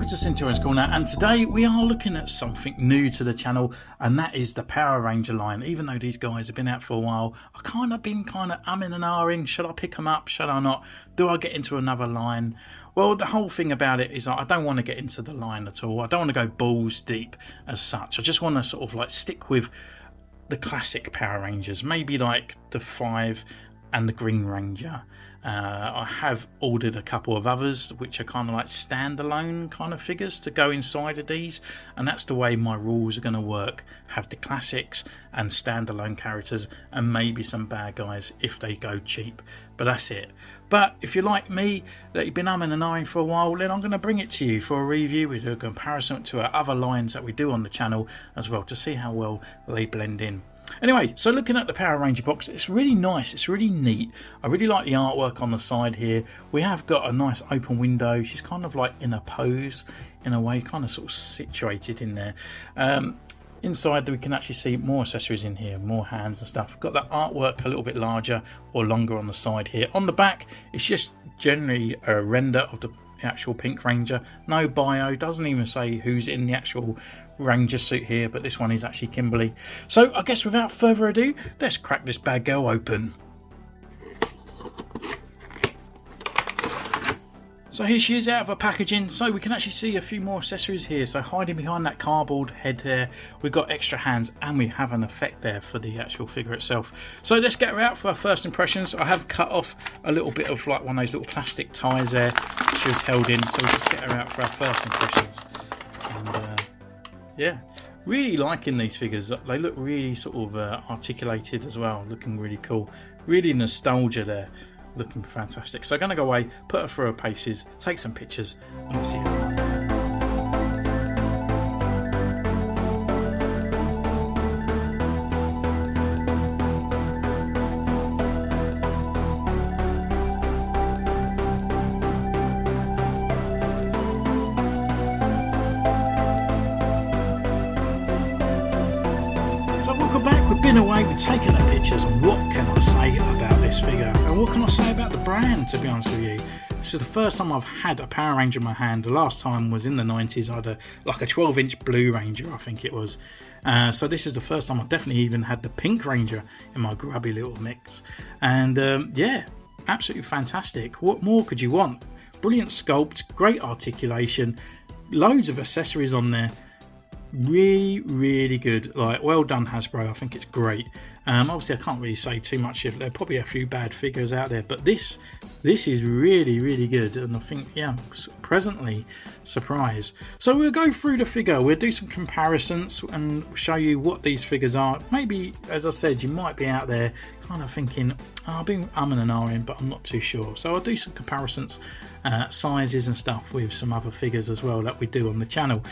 welcome to Centurions Corner, and today we are looking at something new to the channel, and that is the Power Ranger line. Even though these guys have been out for a while, I've been umming and ahhing. Should I pick them up? Should I not? Do I get into another line? Well, the whole thing about it is I don't want to get into the line at all. I don't want to go balls deep as such. I just want to sort of like stick with the classic Power Rangers, maybe like the 5 and the Green Ranger. I have ordered a couple of others which are kind of like standalone kind of figures to go inside of these, and that's the way my rules are going to work. Have the classics and standalone characters, and maybe some bad guys if they go cheap, but that's it. But if you're like me, that you've been umming and ahhing for a while, then I'm going to bring it to you for a review. We do a comparison to our other lines that we do on the channel as well, to see how well they blend in. Anyway, so looking at the Power Ranger box, it's really nice, it's really neat. I really like the artwork on the side here. We have got a nice open window. She's kind of like in a pose in a way, kind of sort of situated in there. Inside we can actually see more accessories in here, more hands and stuff. Got that artwork a little bit larger or longer on the side here. On the back, it's just generally a render of the actual Pink Ranger. No bio, doesn't even say who's in the actual Ranger suit here, but this one is actually Kimberly. So I guess without further ado, let's crack this bad girl open. So here she is out of her packaging. So we can actually see a few more accessories here. So hiding behind that cardboard head there, we've got extra hands, and we have an effect there for the actual figure itself. So let's get her out for our first impressions. I have cut off a little bit of like one of those little plastic ties there she was held in. So we'll just get her out for our first impressions. And yeah, really liking these figures. They look really sort of articulated as well, looking really cool. Really nostalgia there. Looking fantastic. So I'm going to go away, put her through her paces, take some pictures, and we'll see her. We've been away, we've taken the pictures, and what can I say about this figure? And what can I say about the brand, to be honest with you? This is the first time I've had a Power Ranger in my hand. The last time was in the 90s. I had like a 12-inch Blue Ranger, I think it was. So this is the first time I've definitely even had the Pink Ranger in my grubby little mix. And yeah, absolutely fantastic. What more could you want? Brilliant sculpt, great articulation, loads of accessories on there. Really good. Like, well done Hasbro. I think it's great. Obviously I can't really say too much. There are probably a few bad figures out there, but this is really good, and I think, yeah, I'm presently surprised. So we'll go through the figure, we'll do some comparisons and show you what these figures are. Maybe, as I said, you might be out there kind of thinking, oh, I've been umming and ahhing, but I'm not too sure. So I'll do some comparisons, sizes and stuff with some other figures as well that we do on the channel.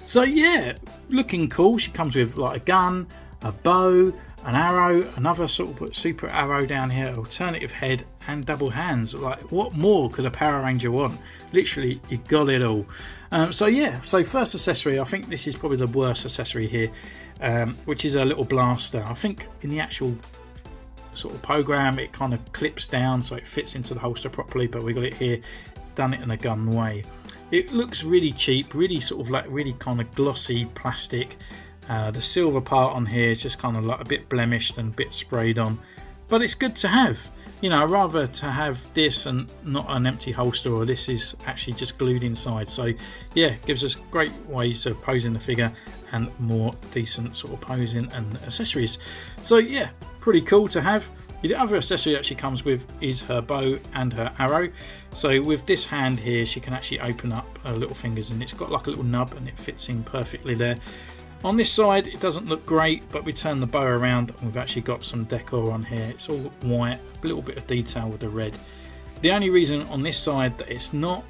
So yeah, looking cool. She comes with like a gun, a bow, an arrow, another sort of super arrow down here, alternative head, and double hands. Like, what more could a Power Ranger want? Literally, you got it all. So yeah, so first accessory, I think this is probably the worst accessory here, which is a little blaster. I think in the actual sort of program it kind of clips down so it fits into the holster properly, but we got it here, done it in a gun way. It looks really cheap, really sort of like really kind of glossy plastic. The silver part on here is just kind of like a bit blemished and a bit sprayed on, but it's good to have. You know, rather to have this and not an empty holster, or this is actually just glued inside. So yeah, gives us great ways of posing the figure and more decent sort of posing and accessories. So yeah, pretty cool to have. The other accessory that she comes with is her bow and her arrow. So with this hand here, she can actually open up her little fingers, and it's got like a little nub and it fits in perfectly there. On this side it doesn't look great, but we turn the bow around and we've actually got some decor on here. It's all white, a little bit of detail with the red. The only reason on this side that it's not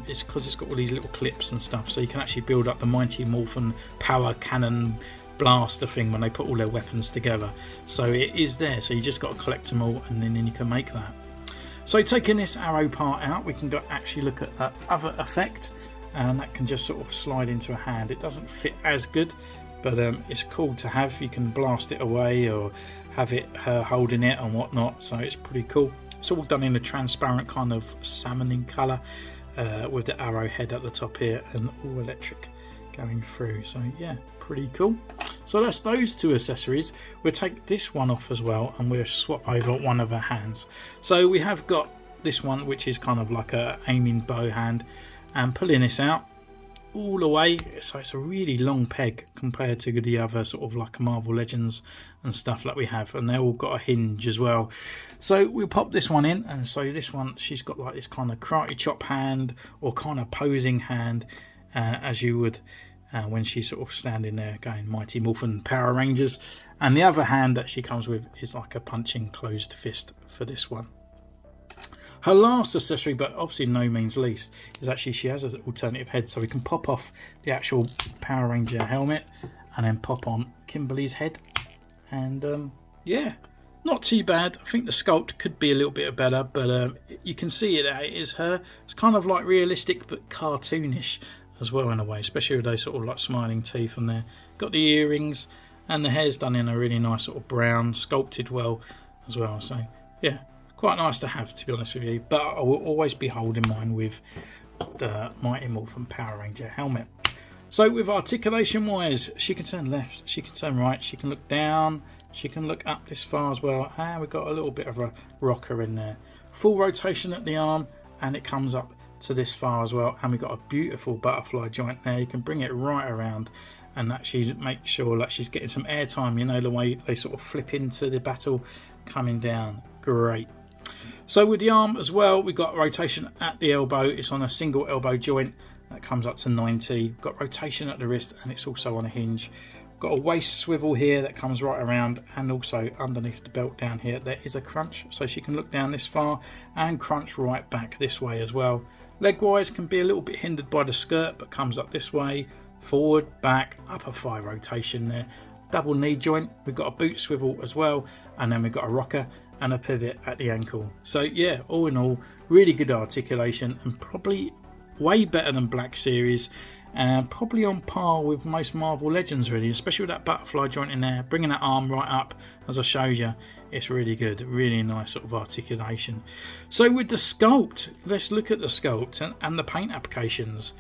is because it's got all these little clips and stuff, so you can actually build up the Mighty Morphin Power Cannon blaster thing when they put all their weapons together. So it is there, so you just got to collect them all, and then you can make that. So taking this arrow part out, we can actually look at that other effect, and that can just sort of slide into a hand. It doesn't fit as good, but it's cool to have. You can blast it away or have it her holding it and whatnot, so it's pretty cool. It's all done in a transparent kind of salmon colour. with the arrow head at the top here and all electric going through. So yeah, pretty cool. So that's those two accessories. We'll take this one off as well and we'll swap over one of her hands. So we have got this one, which is kind of like a aiming bow hand, and pulling this out all the way, so it's a really long peg compared to the other sort of like Marvel Legends and stuff that we have, and they've all got a hinge as well. So we'll pop this one in, and so this one, she's got like this kind of karate chop hand or kind of posing hand, as you would when she's sort of standing there going Mighty Morphin Power Rangers, and the other hand that she comes with is like a punching closed fist for this one. Her last accessory, but obviously no means least, is actually she has an alternative head, so we can pop off the actual Power Ranger helmet and then pop on Kimberly's head, and yeah, not too bad. I think the sculpt could be a little bit better, but you can see it is her. It's kind of like realistic but cartoonish as well in a way, especially with those sort of like smiling teeth on there. Got the earrings, and the hair's done in a really nice sort of brown, sculpted well as well. So yeah, quite nice to have, to be honest with you, but I will always be holding mine with the Mighty Morphin Power Ranger helmet. So with articulation wise, she can turn left, she can turn right, she can look down, she can look up this far as well, and we've got a little bit of a rocker in there. Full rotation at the arm, and it comes up to this far as well, and we've got a beautiful butterfly joint there. You can bring it right around and actually make sure that she's getting some air time, you know, the way they sort of flip into the battle coming down. Great. So with the arm as well, we've got rotation at the elbow. It's on a single elbow joint that comes up to 90. Got rotation at the wrist, and it's also on a hinge. Got a waist swivel here that comes right around, and also underneath the belt down here there is a crunch, so she can look down this far and crunch right back this way as well. Leg wise can be a little bit hindered by the skirt, but comes up this way, forward, back, upper thigh rotation there. Double knee joint, we've got a boot swivel as well, and then we've got a rocker and a pivot at the ankle. So yeah, all in all, really good articulation, and probably way better than Black Series, and probably on par with most Marvel Legends really, especially with that butterfly joint in there, bringing that arm right up as I showed you. It's really good, really nice sort of articulation. So with the sculpt, let's look at the sculpt and the paint applications.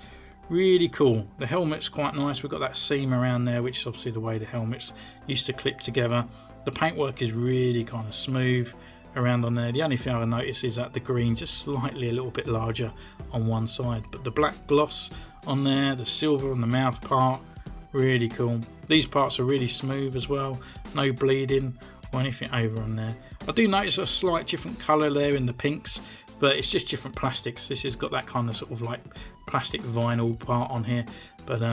Really cool. The helmet's quite nice. We've got that seam around there, which is obviously the way the helmets used to clip together. The paintwork is really kind of smooth around on there. The only thing I notice is that the green just slightly a little bit larger on one side, but the black gloss on there, the silver on the mouth part, really cool. These parts are really smooth as well, no bleeding or anything over on there. I do notice a slight different colour there in the pinks, but it's just different plastics. This has got that kind of sort of like plastic vinyl part on here, but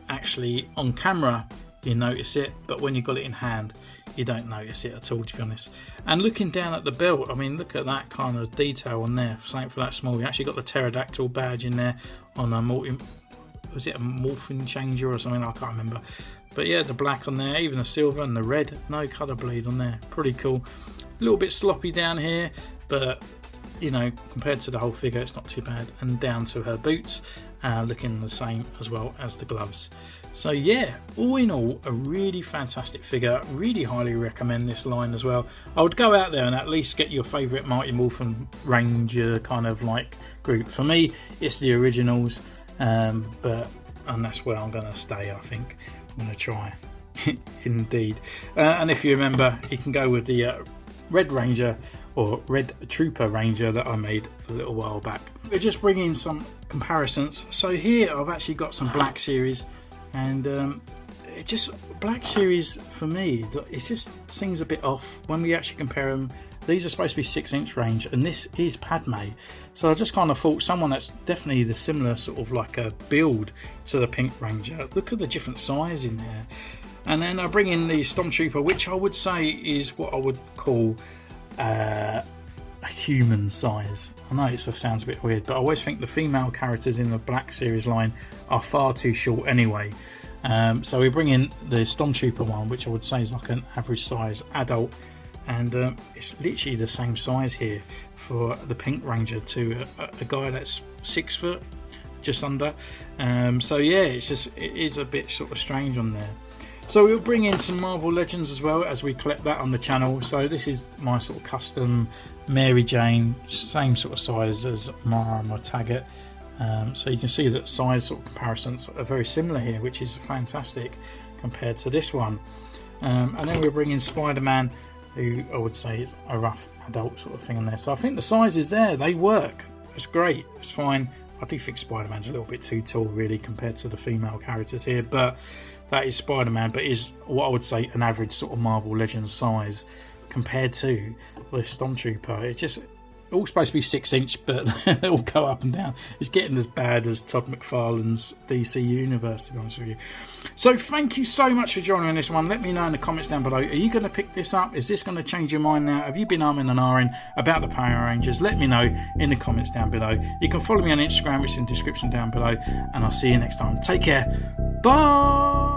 actually on camera you notice it, but when you've got it in hand you don't notice it at all, to be honest. And looking down at the belt, I mean, look at that kind of detail on there, something for that small. You actually got the pterodactyl badge in there on a was it a morphing changer or something? I can't remember. But yeah, the black on there, even the silver and the red, no colour bleed on there. Pretty cool. A little bit sloppy down here, but you know, compared to the whole figure, it's not too bad. And down to her boots, looking the same as well as the gloves. So yeah, all in all, a really fantastic figure. Really highly recommend this line as well. I would go out there and at least get your favourite Mighty Morphin Ranger kind of like group. For me, it's the originals, and that's where I'm going to stay, I think. I'm going to try. Indeed. And if you remember, you can go with the Red Ranger or Red Trooper Ranger that I made a little while back. We're just bringing some comparisons. So here I've actually got some Black Series, and it just, Black Series for me, it just seems a bit off when we actually compare them. These are supposed to be 6-inch range, and this is Padme. So I just kind of thought someone that's definitely the similar sort of like a build to the Pink Ranger. Look at the different size in there. And then I bring in the Stormtrooper, which I would say is what I would call a human size. I know it sounds a bit weird, but I always think the female characters in the Black Series line are far too short anyway. So we bring in the Stormtrooper one, which I would say is like an average size adult, and it's literally the same size here for the Pink Ranger to a guy that's 6 foot, just under. So yeah, it is a bit sort of strange on there. So we'll bring in some Marvel Legends as well as we collect that on the channel. So this is my sort of custom Mary Jane, same sort of size as Mara Taggart. So you can see that size sort of comparisons are very similar here, which is fantastic compared to this one. And then we're bringing Spider-Man, who I would say is a rough adult sort of thing in there. So I think the size is there, they work. It's great, it's fine. I do think Spider-Man's a little bit too tall really compared to the female characters here, but that is Spider-Man, but is what I would say an average sort of Marvel Legends size compared to the Stormtrooper. It's just all supposed to be 6-inch, but they all go up and down. It's getting as bad as Todd McFarlane's DC Universe, to be honest with you. So thank you so much for joining me on this one. Let me know in the comments down below. Are you going to pick this up? Is this going to change your mind now? Have you been umming and ahhing about the Power Rangers? Let me know in the comments down below. You can follow me on Instagram, which is in the description down below. And I'll see you next time. Take care. Bye.